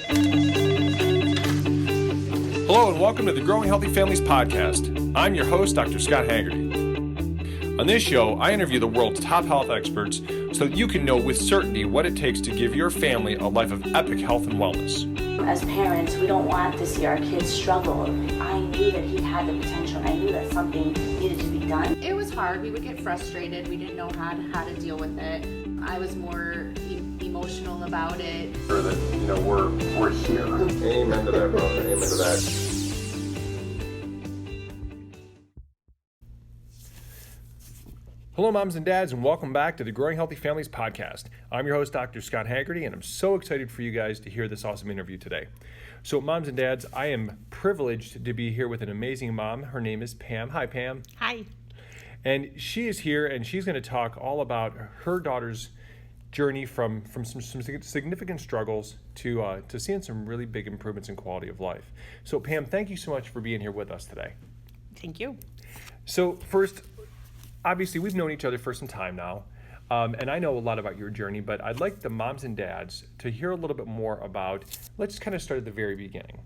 Hello and welcome to the Growing Healthy Families podcast. I'm your host, Dr. Scott Haggerty. On this show, I interview the world's top health experts so that you can know with certainty what it takes to give your family a life of epic health and wellness. As parents, we don't want to see our kids struggle. I knew that he had the potential. I knew that something needed to be done. It was hard. We would get frustrated. We didn't know how to deal with it. I was more emotional about it. Sure that, we're here. Amen to that, brother. Amen to that. Hello, moms and dads, and welcome back to the Growing Healthy Families podcast. I'm your host, Dr. Scott Haggerty, and I'm so excited for you guys to hear this awesome interview today. So, moms and dads, I am privileged to be here with an amazing mom. Her name is Pam. Hi, Pam. Hi. And she is here, and she's going to talk all about her daughter's journey from some significant struggles to seeing some really big improvements in quality of life. So, Pam, thank you so much for being here with us today. Thank you. So, first, obviously, we've known each other for some time now, and I know a lot about your journey, but I'd like the moms and dads to hear a little bit more about, let's kind of start at the very beginning.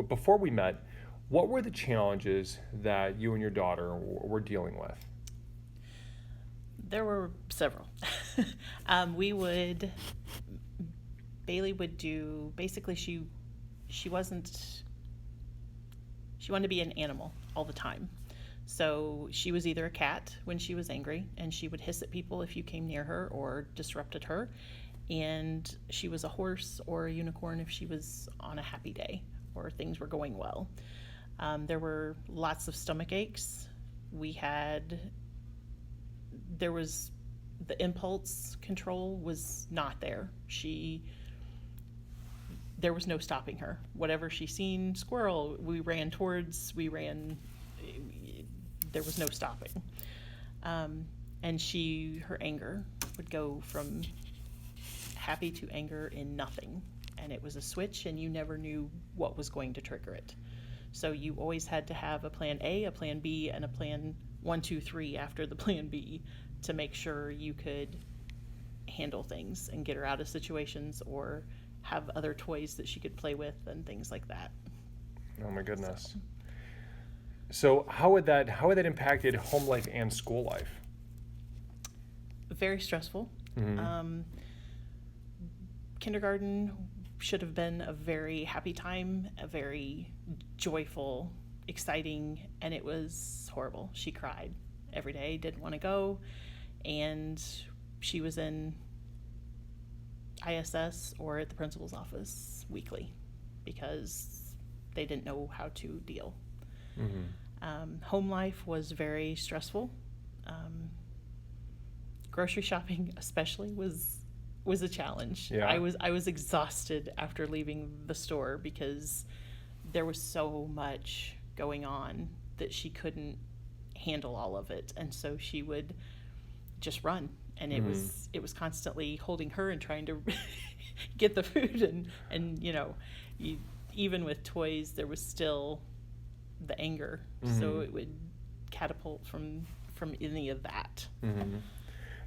Before we met, what were the challenges that you and your daughter were dealing with? There were several. Bailey would do, basically she wanted to be an animal all the time. So she was either a cat when she was angry, and she would hiss at people if you came near her or disrupted her. And she was a horse or a unicorn if she was on a happy day or things were going well. There were lots of stomach aches. There was the impulse control was not there. There was no stopping her. Whatever she seen, squirrel, there was no stopping. And her anger would go from happy to anger in nothing. And it was a switch, and you never knew what was going to trigger it. So you always had to have a plan A, a plan B, and a plan 1, 2, 3 after the plan B to make sure you could handle things and get her out of situations or have other toys that she could play with and things like that. Oh my goodness. So how would that impacted home life and school life? Very stressful. Mm-hmm. Kindergarten should have been a very happy time, a very joyful, exciting, and it was horrible. She cried every day, didn't want to go, and she was in ISS or at the principal's office weekly because they didn't know how to deal. Mm-hmm. Home life was very stressful. Grocery shopping especially was a challenge. Yeah. I was exhausted after leaving the store because there was so much going on that she couldn't handle all of it, and so she would just run, and it was constantly holding her and trying to get the food, and even with toys there was still the anger, so it would catapult from any of that. Mm-hmm.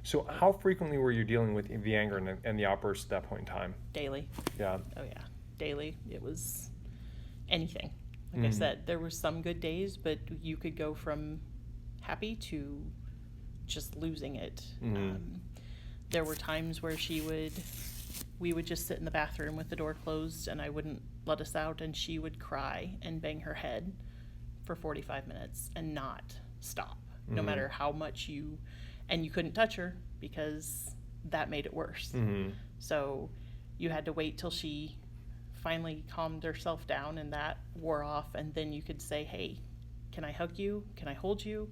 So how frequently were you dealing with the anger and the outbursts at that point in time? Daily. Yeah. Oh yeah, daily. It was anything. Like I said, there were some good days, but you could go from happy to just losing it. There were times where we would just sit in the bathroom with the door closed, and I wouldn't let us out, and she would cry and bang her head for 45 minutes and not stop, no matter how much you couldn't touch her because that made it worse. So you had to wait till she finally calmed herself down and that wore off, and then you could say, hey, can I hug you? Can I hold you?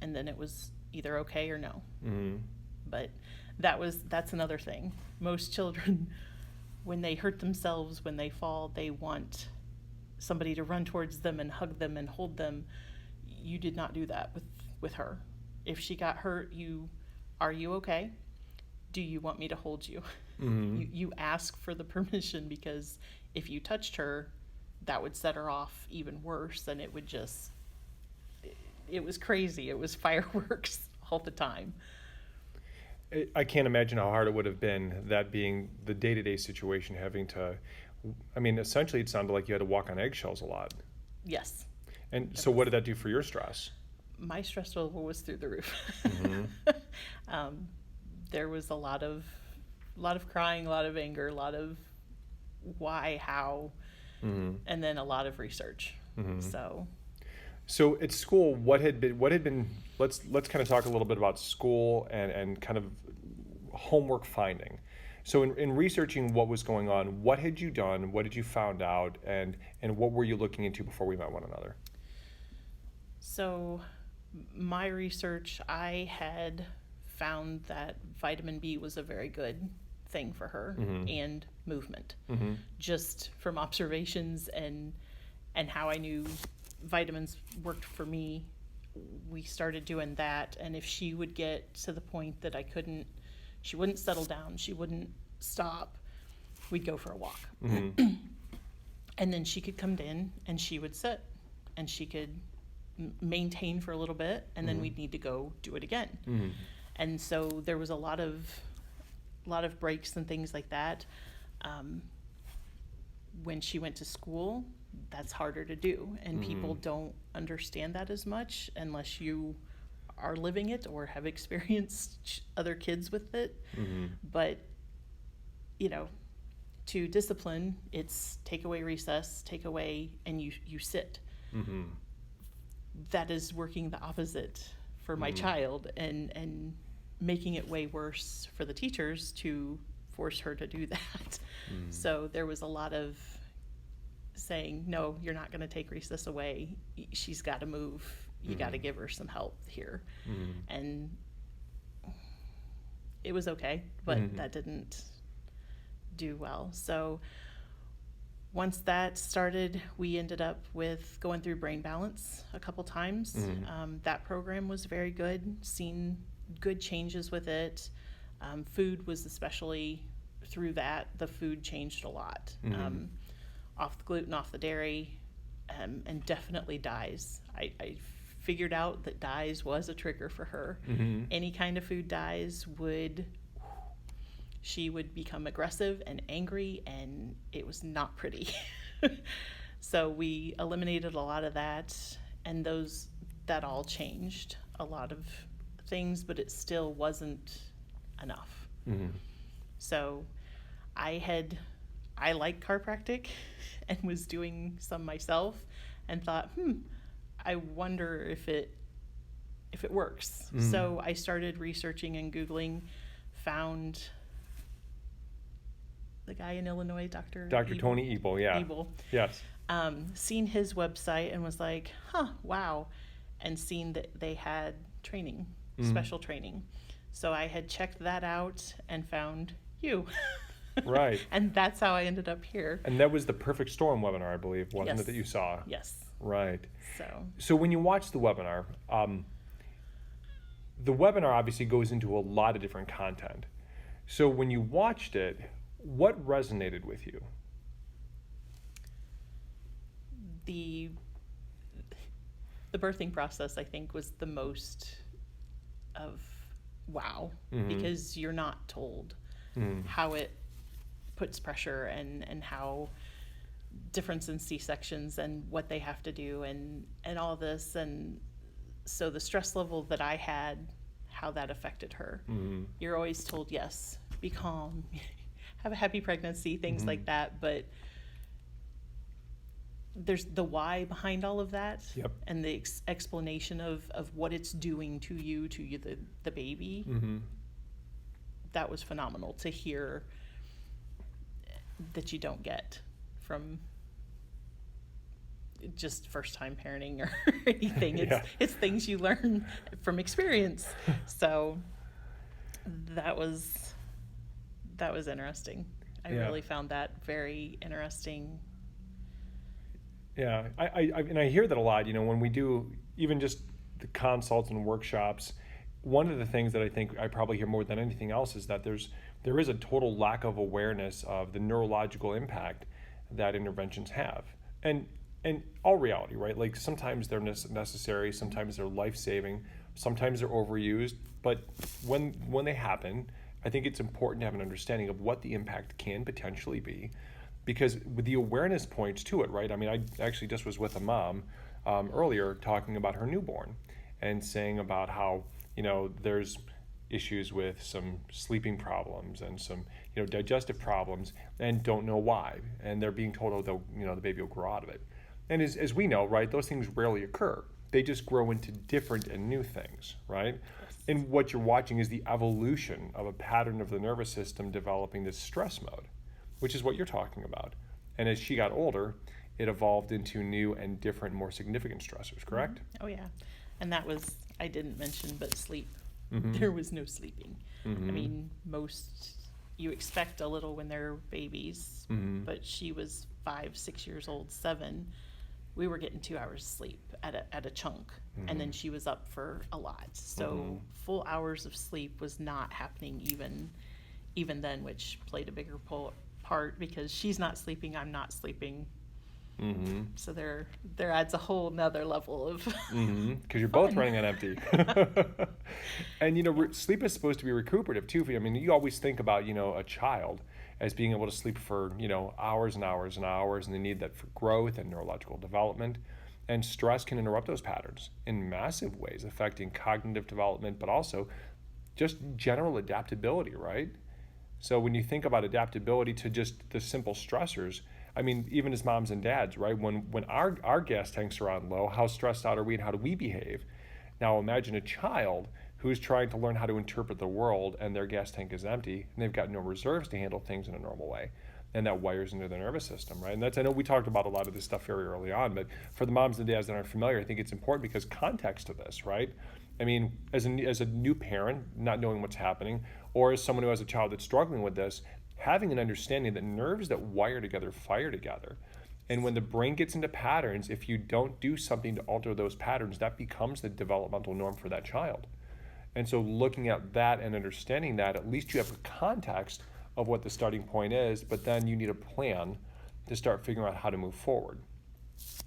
And then it was either okay or no. But that's another thing. Most children, when they hurt themselves, when they fall, they want somebody to run towards them and hug them and hold them. You did not do that with her. If she got hurt, are you okay? Do you want me to hold you? You ask for the permission, because if you touched her, that would set her off even worse, and it was crazy. It was fireworks all the time. I can't imagine how hard it would have been, that being the day-to-day situation, having to I mean, essentially it sounded like you had to walk on eggshells a lot. Yes. And so what did that do for your stress? My stress level was through the roof. There was a lot of crying, a lot of anger, a lot of why, how, and then a lot of research. So at school, what had been, let's kind of talk a little bit about school and kind of homework finding. So in researching what was going on, what had you done? What did you found out? And what were you looking into before we met one another? So my research, I had found that vitamin B was a very good thing for her, and movement. Just from observations and how I knew vitamins worked for me, we started doing that. And if she would get to the point that she wouldn't settle down, she wouldn't stop, we'd go for a walk. And then she could come in and she would sit and she could maintain for a little bit, and then we'd need to go do it again. And so there was a lot of breaks and things like that. When she went to school, that's harder to do, and people don't understand that as much unless you are living it or have experienced other kids with it. But to discipline, it's take away recess, take away, and you sit. That is working the opposite for my child, and making it way worse for the teachers to force her to do that. So there was a lot of saying, no, you're not going to take recess away. She's got to move. You got to give her some help here. And it was okay, but that didn't do well. So once that started, we ended up with going through Brain Balance a couple times. That program was very good, seen good changes with it. Food was especially through that, the food changed a lot. Off the gluten, off the dairy, and definitely dyes. I figured out that dyes was a trigger for her. Any kind of food dyes she would become aggressive and angry, and it was not pretty. So we eliminated a lot of that, and that all changed a lot of things, but it still wasn't enough. So I like chiropractic and was doing some myself and thought, I wonder if it works. So I started researching and Googling, found the guy in Illinois, Dr. Tony Ebel, yeah. Ebel. Yes. Seen his website and was like, wow. And seen that they had training, special training. So I had checked that out and found you. Right. And that's how I ended up here. And that was the Perfect Storm webinar, I believe, wasn't it, that you saw? Yes. Right. So when you watch the webinar obviously goes into a lot of different content. So when you watched it, what resonated with you? The birthing process, I think, was the most of wow, because you're not told how it puts pressure and how difference in C-sections and what they have to do and all this. And so the stress level that I had, how that affected her. You're always told, yes, be calm, have a happy pregnancy, things like that. But there's the why behind all of that. Yep. And the explanation of what it's doing to you, the baby. That was phenomenal to hear, that you don't get from just first-time parenting or anything. It's things you learn from experience. So that was interesting. I really found that very interesting. Yeah, I hear that a lot. When we do even just the consults and workshops, one of the things that I think I probably hear more than anything else is that there is a total lack of awareness of the neurological impact that interventions have, and all reality, right? Like sometimes they're necessary, sometimes they're life-saving, sometimes they're overused. But when they happen, I think it's important to have an understanding of what the impact can potentially be. because with the awareness points to it, right? I mean, I actually just was with a mom earlier talking about her newborn and saying about how, there's issues with some sleeping problems and some, digestive problems, and don't know why. And they're being told, oh, the baby will grow out of it. And as we know, right, those things rarely occur. They just grow into different and new things, right? And what you're watching is the evolution of a pattern of the nervous system developing this stress mode, which is what you're talking about. And as she got older, it evolved into new and different, more significant stressors, correct? Oh, yeah. And that was, I didn't mention, but sleep. Mm-hmm. There was no sleeping. Mm-hmm. I mean, you expect a little when they're babies, Mm-hmm. but she was 5, 6 years old, 7. We were getting 2 hours sleep at a chunk, and then she was up for a lot. So full hours of sleep was not happening even then, which played a bigger part because she's not sleeping, I'm not sleeping. Mm-hmm. So there adds a whole nother level of Because you're both running on empty. And sleep is supposed to be recuperative too. I mean, you always think about a child as being able to sleep for hours and hours and hours, and they need that for growth and neurological development. And stress can interrupt those patterns in massive ways, affecting cognitive development, but also just general adaptability, right? So when you think about adaptability to just the simple stressors, I mean, even as moms and dads, right? When our gas tanks are on low, how stressed out are we and how do we behave? Now imagine a child who's trying to learn how to interpret the world and their gas tank is empty and they've got no reserves to handle things in a normal way. And that wires into their nervous system, right? And I know we talked about a lot of this stuff very early on, but for the moms and dads that aren't familiar, I think it's important because context to this, right? I mean, as a new parent, not knowing what's happening, or as someone who has a child that's struggling with this, having an understanding that nerves that wire together fire together. And when the brain gets into patterns, if you don't do something to alter those patterns, that becomes the developmental norm for that child. And so looking at that and understanding that, at least you have a context of what the starting point is, but then you need a plan to start figuring out how to move forward.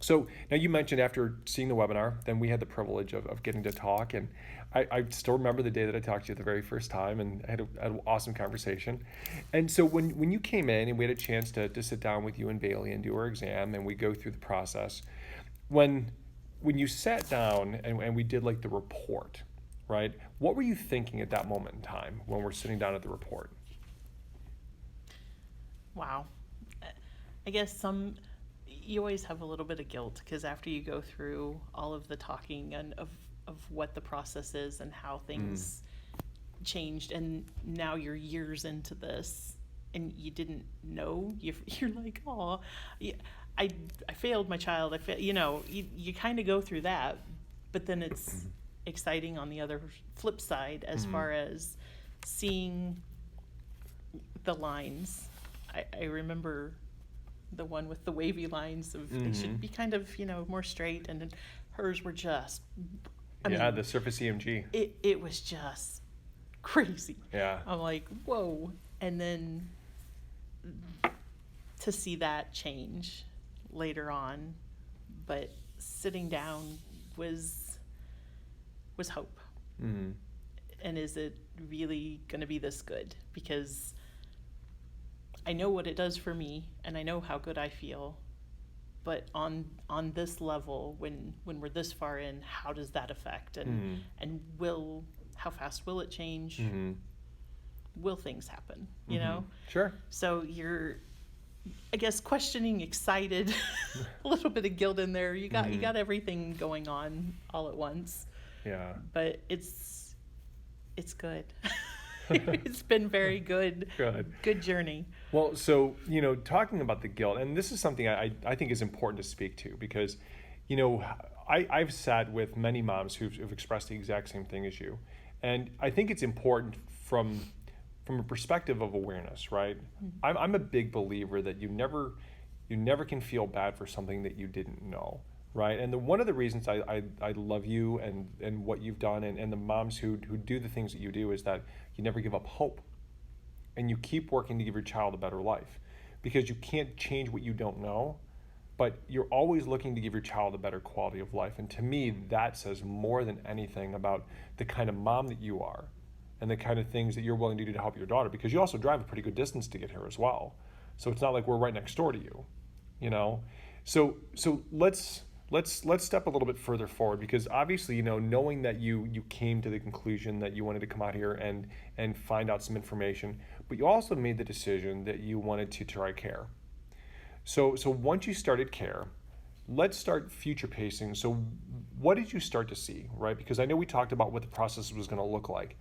So now you mentioned after seeing the webinar, then we had the privilege of getting to talk, and I still remember the day that I talked to you the very first time, and I had an awesome conversation. And so when you came in and we had a chance to sit down with you and Bailey and do our exam and we go through the process, when you sat down and we did like the report, right? What were you thinking at that moment in time when we're sitting down at the report? Wow. I guess you always have a little bit of guilt because after you go through all of the talking and of what the process is and how things changed, and now you're years into this and you didn't know, you're like, oh, I failed my child. You kind of go through that, but then it's exciting on the other flip side as far as seeing the lines. I remember the one with the wavy lines of they should be kind of more straight, and then hers were just I mean, the Surface EMG. It was just crazy. Yeah. I'm like, whoa. And then to see that change later on, but sitting down was hope. Mm-hmm. And is it really going to be this good? Because I know what it does for me, and I know how good I feel. But on this level, when we're this far in, how does that affect? And how fast will it change? Mm-hmm. Will things happen? You know? Sure. So you're, I guess, questioning, excited, a little bit of guilt in there. You got everything going on all at once. Yeah. But it's good. It's been very good. Good journey. Well, so, talking about the guilt, and this is something I think is important to speak to because, I've sat with many moms who've expressed the exact same thing as you. And I think it's important from a perspective of awareness, right? Mm-hmm. I'm a big believer that you never can feel bad for something that you didn't know. Right, and one of the reasons I love you and what you've done and the moms who do the things that you do is that you never give up hope, and you keep working to give your child a better life, because you can't change what you don't know, but you're always looking to give your child a better quality of life. And to me, that says more than anything about the kind of mom that you are, and the kind of things that you're willing to do to help your daughter, because you also drive a pretty good distance to get here as well. So it's not like we're right next door to you, you know. So let's step a little bit further forward, because obviously, you know, knowing that you came to the conclusion that you wanted to come out here and find out some information, but you also made the decision that you wanted to try care. So once you started care, let's start future pacing. So what did you start to see, right? Because I know we talked about what the process was going to look like,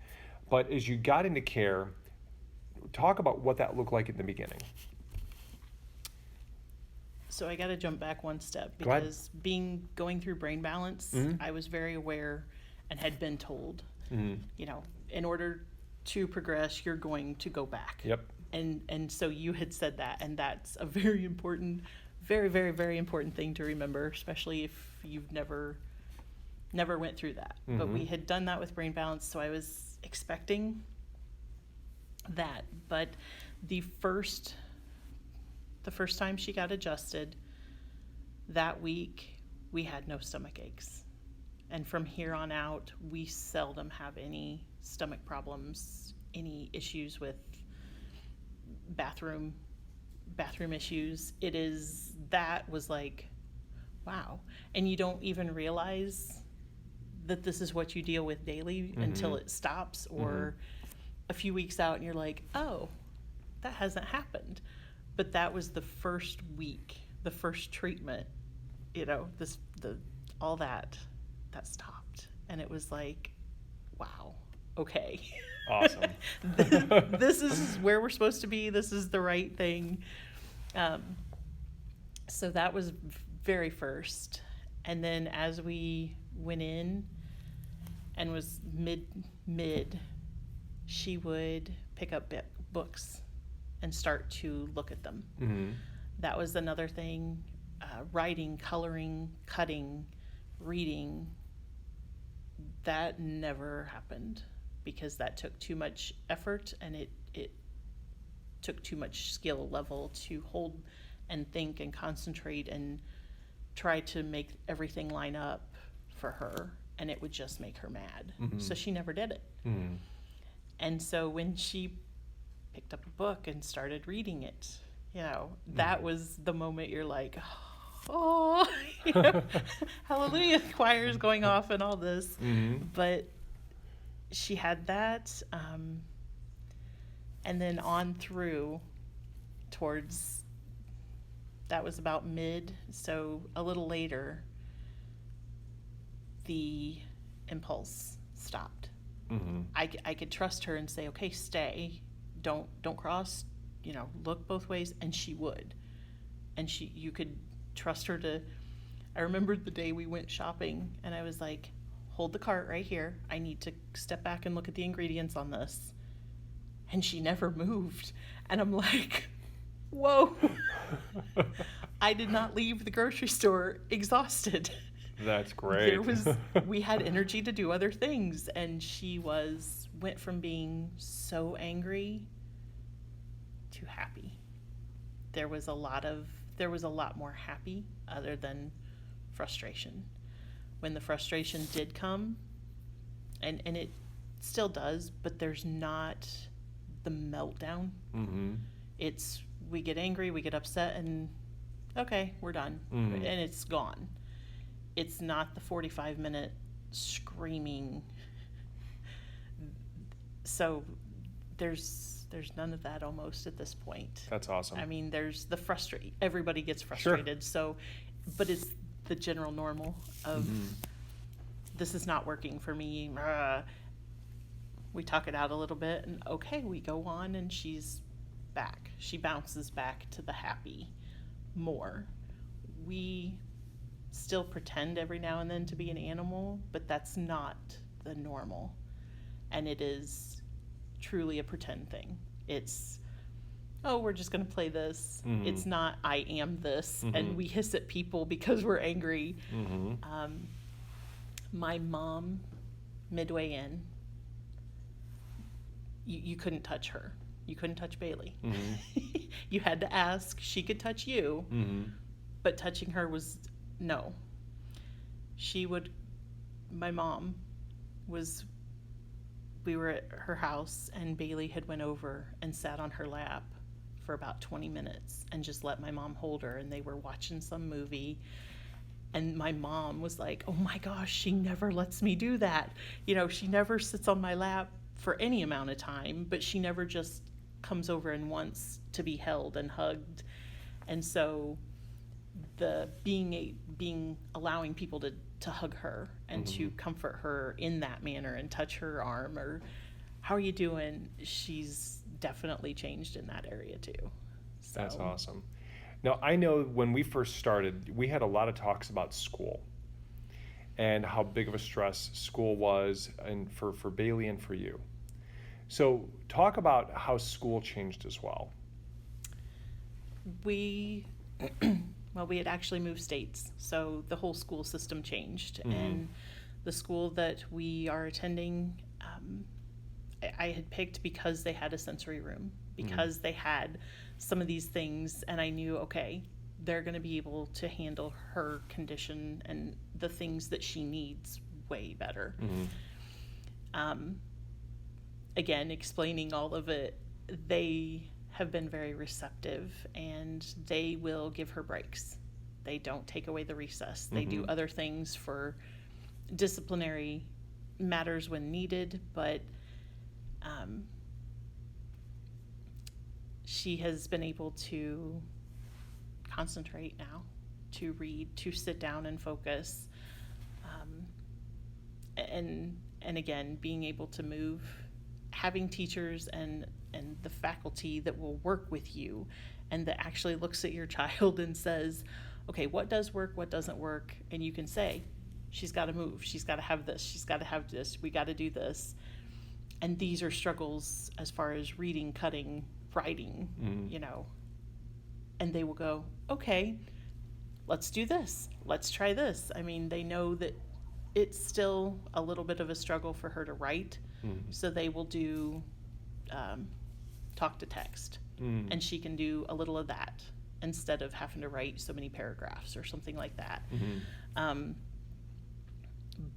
but as you got into care, talk about what that looked like in the beginning. So I got to jump back one step, Go ahead. because going through brain balance, I was very aware and had been told, you know, in order to progress, you're going to go back. Yep. And so you had said that, and that's a very important, very, very, very important thing to remember, especially if you've never went through that. But we had done that with brain balance, so I was expecting that. But the first time she got adjusted, that week we had no stomach aches. And from here on out, we seldom have any stomach problems, any issues with bathroom issues. That was like, wow. And you don't even realize that this is what you deal with daily until it stops, or a few weeks out and you're like, oh, that hasn't happened. But that was the first week, the first treatment, you know, all that stopped. And it was like, wow, okay. Awesome. This is where we're supposed to be. This is the right thing. So that was very first. And then as we went in and was mid, she would pick up books and start to look at them. That was another thing. Writing, coloring, cutting, reading, that never happened, because that took too much effort, and it took too much skill level to hold and think and concentrate and try to make everything line up for her, and it would just make her mad. So she never did it. And so when she picked up a book and started reading it, you know, that was the moment you're like, oh, you know, hallelujah, the choir is going off and all this. But she had that, and then on through towards, that was about mid, so a little later, the impulse stopped. I could trust her and say, okay, stay, don't cross, you know, look both ways, and she would. And you could trust her to. I remembered the day we went shopping, and I was like, hold the cart right here, I need to step back and look at the ingredients on this. And she never moved, and I'm like, whoa. I did not leave the grocery store exhausted. That's great. We had energy to do other things, and she went from being so angry to happy. There was a lot more happy, other than frustration. When the frustration did come, and it still does, but there's not the meltdown. It's, we get angry, we get upset, and okay, we're done, and it's gone. It's not the 45-minute screaming. So there's none of that almost at this point. That's awesome. I mean, there's the everybody gets frustrated. Sure. So, but it's the general normal of this is not working for me. We talk it out a little bit, and okay, we go on, and she's back. She bounces back to the happy more. We still pretend every now and then to be an animal, but that's not the normal. And it is truly a pretend thing. It's, oh, we're just going to play this. It's not, I am this. And we hiss at people because we're angry. My mom, midway in, you couldn't touch her. You couldn't touch Bailey. You had to ask. She could touch you, but touching her was no. My mom we were at her house, and Bailey had went over and sat on her lap for about 20 minutes and just let my mom hold her, and they were watching some movie. And my mom was like, oh my gosh, she never lets me do that. You know, she never sits on my lap for any amount of time, but she never just comes over and wants to be held and hugged. And so the allowing people to hug her and to comfort her in that manner and touch her arm or how are you doing, she's definitely changed in that area too. So. That's awesome. Now, I know when we first started, we had a lot of talks about school and how big of a stress school was and for Bailey and for you. So talk about how school changed as well. We had actually moved states, so the whole school system changed. And the school that we are attending, I had picked because they had a sensory room, because they had some of these things, and I knew, okay, they're going to be able to handle her condition and the things that she needs way better. Again, explaining all of it, they have been very receptive, and they will give her breaks. They don't take away the recess. They do other things for disciplinary matters when needed, but she has been able to concentrate now, to read, to sit down and focus, and again, being able to move, having teachers and the faculty that will work with you and that actually looks at your child and says, okay, what does work, what doesn't work, and you can say, she's got to move, she's got to have this, she's got to have this, we got to do this. And these are struggles as far as reading, cutting, writing, you know, and they will go, okay, let's do this, let's try this. I mean, they know that it's still a little bit of a struggle for her to write, so they will do talk to text, and she can do a little of that instead of having to write so many paragraphs or something like that.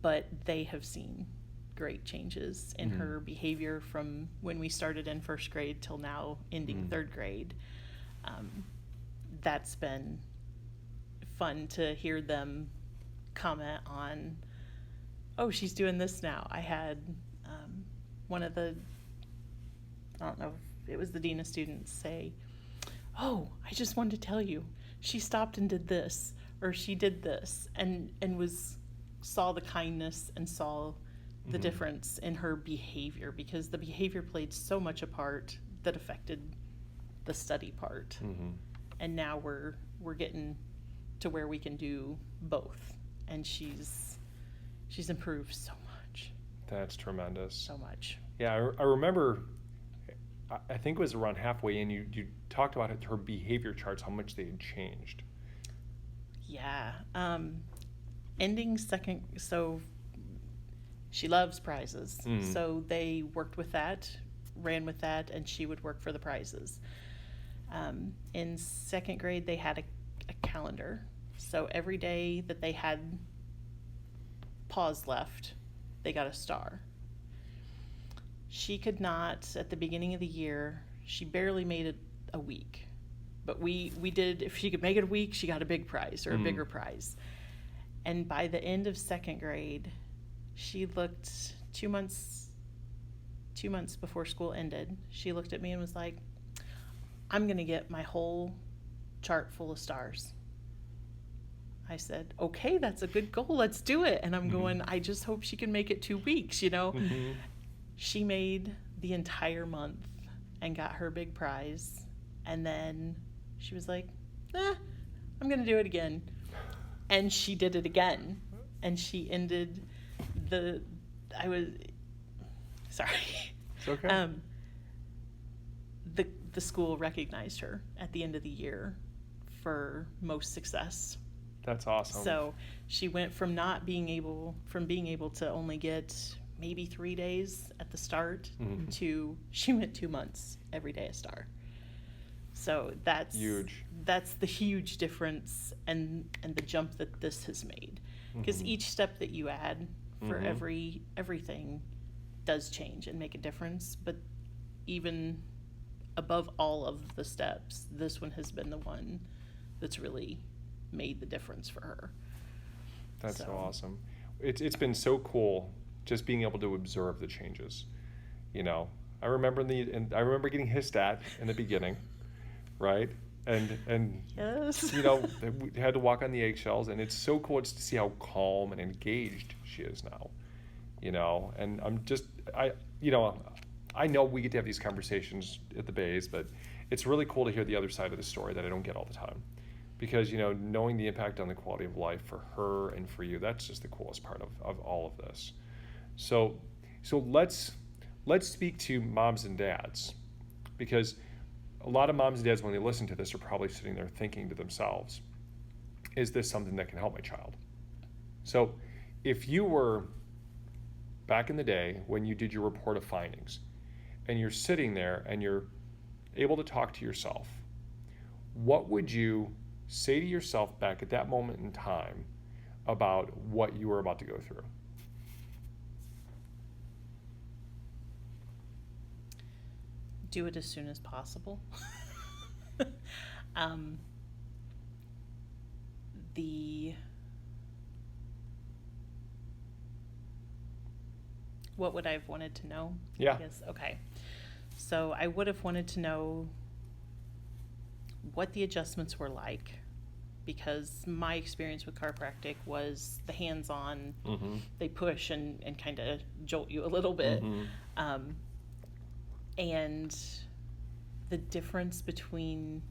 But they have seen great changes in her behavior from when we started in first grade till now ending third grade. That's been fun to hear them comment on, oh, she's doing this now. I had one of the, I don't know if it was the dean of students, say, oh, I just wanted to tell you, she stopped and did this, or she did this, and saw the kindness and saw the difference in her behavior, because the behavior played so much a part that affected the study part. And now we're getting to where we can do both, and she's improved so much. That's tremendous. So much. Yeah, I remember, I think it was around halfway in, you talked about her behavior charts, how much they had changed. Yeah. Ending second, so she loves prizes. So they worked with that, ran with that, and she would work for the prizes. In second grade, they had a calendar. So every day that they had pause left, they got a star. She could not, at the beginning of the year, she barely made it a week. But we did, if she could make it a week, she got a big prize or a bigger prize. And by the end of second grade, she looked 2 months before school ended, she looked at me and was like, I'm going to get my whole chart full of stars. I said, okay, that's a good goal. Let's do it. And I'm going, I just hope she can make it 2 weeks, you know. She made the entire month and got her big prize. And then she was like, I'm going to do it again. And she did it again. And she ended sorry. It's okay. The school recognized her at the end of the year for most success. That's awesome. So she went from being able to only get maybe 3 days at the start to she went 2 months every day a star. So that's huge. That's the huge difference and the jump that this has made. Because each step that you add for everything does change and make a difference. But even above all of the steps, this one has been the one that's really made the difference for her. That's so So- awesome. It's been so cool just being able to observe the changes. You know, I remember getting hissed at in the beginning, right? And Yes. you know, we had to walk on the eggshells, and it's so cool just to see how calm and engaged she is now. You know, and I know we get to have these conversations at the Bays, but it's really cool to hear the other side of the story that I don't get all the time. Because, you know, knowing the impact on the quality of life for her and for you, that's just the coolest part of all of this. So let's speak to moms and dads, because a lot of moms and dads, when they listen to this, are probably sitting there thinking to themselves, is this something that can help my child? So if you were back in the day when you did your report of findings, and you're sitting there and you're able to talk to yourself, what would you say to yourself back at that moment in time about what you were about to go through? Do it as soon as possible. the What would I have wanted to know? Yeah. I guess. Okay. So I would have wanted to know what the adjustments were like, because my experience with chiropractic was the hands-on, Mm-hmm. they push and kind of jolt you a little bit. Mm-hmm. And the difference between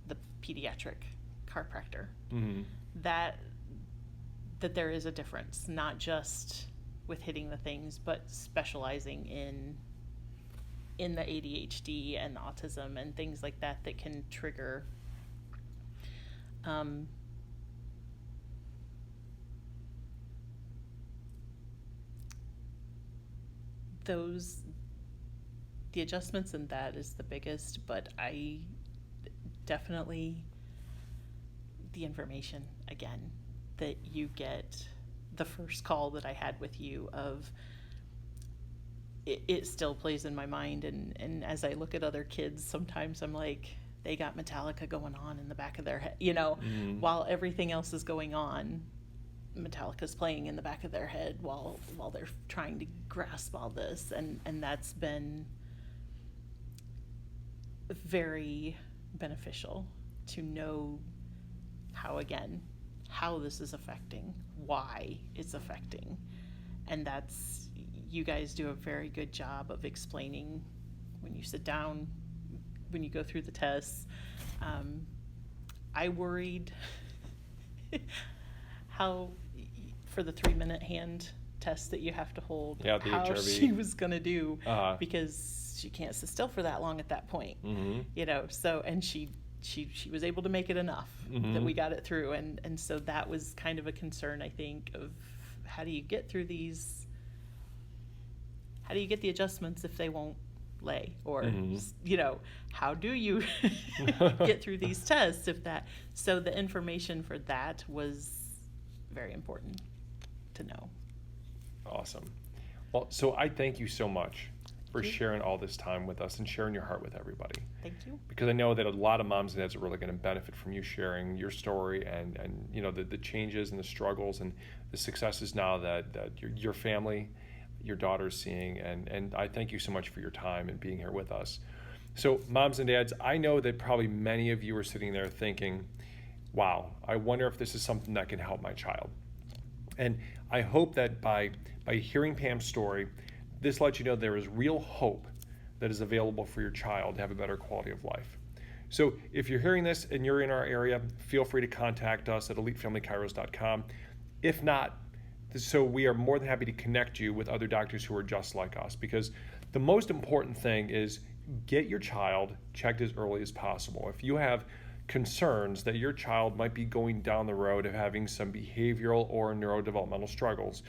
the pediatric chiropractor, Mm-hmm. that there is a difference, not just with hitting the things, but specializing in the ADHD and the autism and things like that can trigger the adjustments in that is the biggest, but I definitely, the information again that you get, the first call that I had with you of it still plays in my mind, and as I look at other kids, sometimes I'm like, they got Metallica going on in the back of their head, Mm-hmm. while everything else is going on, Metallica's playing in the back of their head while they're trying to grasp all this, and that's been very beneficial to know how this is affecting, why it's affecting. And that's, you guys do a very good job of explaining when you sit down, when you go through the tests. I worried how, for the 3-minute hand test that you have to hold, Yeah, the how HRV. she was going to do, Uh-huh. because she can't sit still for that long at that point. Mm-hmm. So, and she was able to make it enough Mm-hmm. that we got it through, and so that was kind of a concern, I think, of how do you get through these, how do you get the adjustments if they won't lay, or Mhm. How do you get through these tests if that, so the information for that was very important to know. Awesome. Well, so I thank you so much for Thank you. sharing all this time with us and sharing your heart with everybody. Thank you. Because I know that a lot of moms and dads are really going to benefit from you sharing your story and the changes and the struggles and the successes now that your family, your daughter's seeing. And I thank you so much for your time and being here with us. So moms and dads, I know that probably many of you are sitting there thinking, wow, I wonder if this is something that can help my child. And I hope that by hearing Pam's story, this lets you know there is real hope that is available for your child to have a better quality of life. So if you're hearing this and you're in our area, feel free to contact us at elitefamilykairos.com. If not, so we are more than happy to connect you with other doctors who are just like us, because the most important thing is get your child checked as early as possible. If you have concerns that your child might be going down the road of having some behavioral or neurodevelopmental struggles,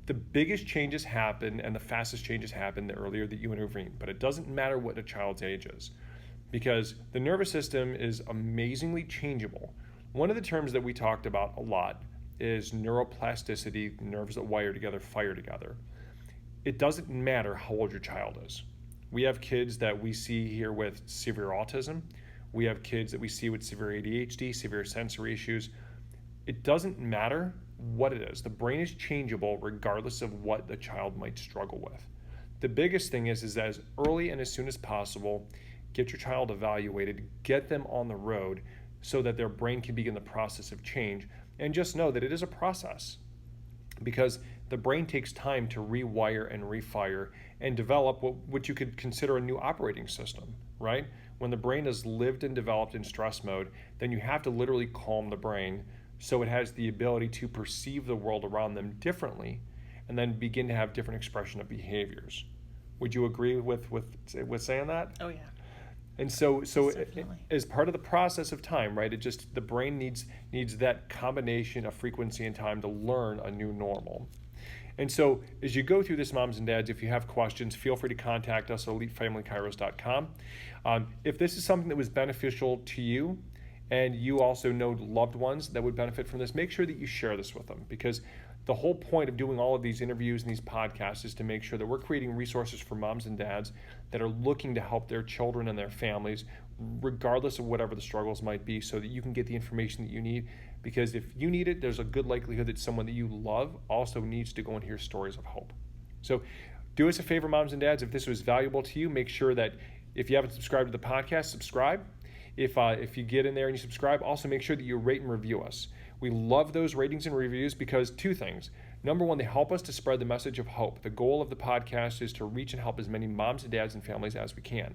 the biggest changes happen and the fastest changes happen the earlier that you intervene. But it doesn't matter what a child's age is, because the nervous system is amazingly changeable. One of the terms that we talked about a lot is neuroplasticity. Nerves that wire together fire together. It doesn't matter how old your child is. We have kids that we see here with severe autism. We have kids that we see with severe ADHD, severe sensory issues. It doesn't matter what it is. The brain is changeable regardless of what the child might struggle with. The biggest thing is that as early and as soon as possible, get your child evaluated, get them on the road so that their brain can begin the process of change. And just know that it is a process, because the brain takes time to rewire and refire and develop what you could consider a new operating system, right? When the brain is lived and developed in stress mode, then you have to literally calm the brain so it has the ability to perceive the world around them differently and then begin to have different expression of behaviors. Would you agree with saying that? Oh yeah. And so Definitely. as part of the process of time, right, the brain needs that combination of frequency and time to learn a new normal. And so as you go through this, moms and dads, if you have questions, feel free to contact us at elitefamilykairos.com. If this is something that was beneficial to you, and you also know loved ones that would benefit from this, make sure that you share this with them, because the whole point of doing all of these interviews and these podcasts is to make sure that we're creating resources for moms and dads that are looking to help their children and their families, regardless of whatever the struggles might be, so that you can get the information that you need. Because if you need it, there's a good likelihood that someone that you love also needs to go and hear stories of hope. So do us a favor, moms and dads, if this was valuable to you, make sure that if you haven't subscribed to the podcast, subscribe. If you get in there and you subscribe, also make sure that you rate and review us. We love those ratings and reviews because two things. Number one, they help us to spread the message of hope. The goal of the podcast is to reach and help as many moms and dads and families as we can.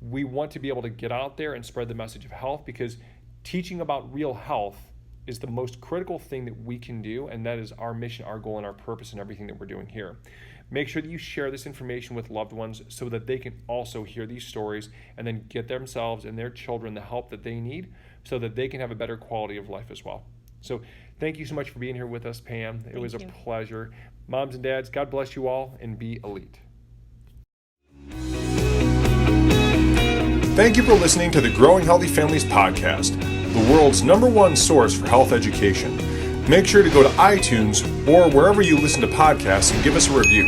We want to be able to get out there and spread the message of health, because teaching about real health is the most critical thing that we can do, and that is our mission, our goal, and our purpose in everything that we're doing here. Make sure that you share this information with loved ones so that they can also hear these stories and then get themselves and their children the help that they need so that they can have a better quality of life as well. So thank you so much for being here with us, Pam. It was a pleasure. Moms and dads, God bless you all, and be elite. Thank you for listening to the Growing Healthy Families podcast, the world's #1 source for health education. Make sure to go to iTunes or wherever you listen to podcasts and give us a review.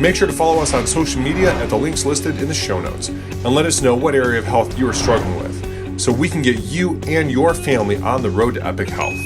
Make sure to follow us on social media at the links listed in the show notes, and let us know what area of health you are struggling with so we can get you and your family on the road to epic health.